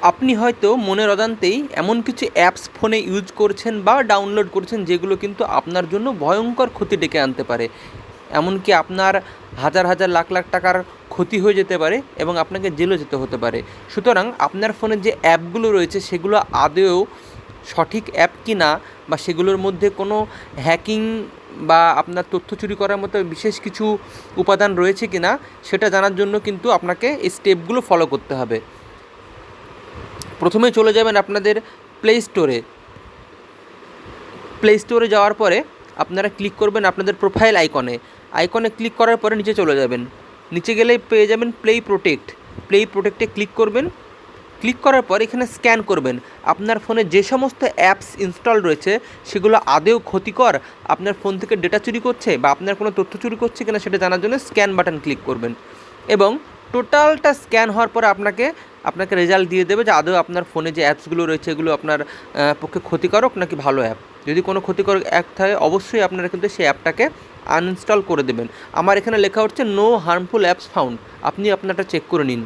আপনি হয়তো মনের অজান্তেই এমন কিছু অ্যাপস ফোনে ইউজ করছেন বা ডাউনলোড করছেন যেগুলো কিন্তু আপনার জন্য ভয়ঙ্কর ক্ষতি ডেকে আনতে পারে। এমনকি আপনার হাজার হাজার লাখ লাখ টাকার ক্ষতি হয়ে যেতে পারে এবং আপনাকে জেলও যেতে হতে পারে। সুতরাং আপনার ফোনে যে অ্যাপগুলো রয়েছে সেগুলো আদৌ সঠিক অ্যাপ কি না, বা সেগুলোর মধ্যে কোনো হ্যাকিং বা আপনার তথ্য চুরি করার মতো বিশেষ কিছু উপাদান রয়েছে কি না, সেটা জানার জন্য কিন্তু আপনাকে এই স্টেপগুলো ফলো করতে হবে। প্রথমে চলে যাবেন আপনাদের প্লে স্টোরে। প্লে স্টোরে যাওয়ার পরে আপনারা ক্লিক করবেন আপনাদের প্রোফাইল আইকনে ক্লিক করার পরে নিচে চলে যাবেন। নিচে গেলেই পেয়ে যাবেন প্লে প্রোটেক্টে ক্লিক করবেন। ক্লিক করার পর এখানে স্ক্যান করবেন আপনার ফোনে যে সমস্ত অ্যাপস ইনস্টল রয়েছে সেগুলো আদৌ ক্ষতিকর, আপনার ফোন থেকে ডেটা চুরি করছে বা আপনার কোনো তথ্য চুরি করছে কিনা সেটা জানার জন্য স্ক্যান বাটন ক্লিক করবেন এবং টোটালটা স্ক্যান হওয়ার পরে আপনাকে রেজাল্ট দিয়ে দেবে যে আদৌ আপনার ফোনে যে অ্যাপসগুলো রয়েছে এগুলো আপনার পক্ষে ক্ষতিকারক নাকি ভালো অ্যাপ। যদি কোনো ক্ষতিকর অ্যাপ থাকে অবশ্যই আপনারা কিন্তু সেই অ্যাপটাকে আনইনস্টল করে দেবেন। আমার এখানে লেখা হচ্ছে নো হার্মফুল অ্যাপস ফাউন্ড, আপনি আপনারটা চেক করে নিন।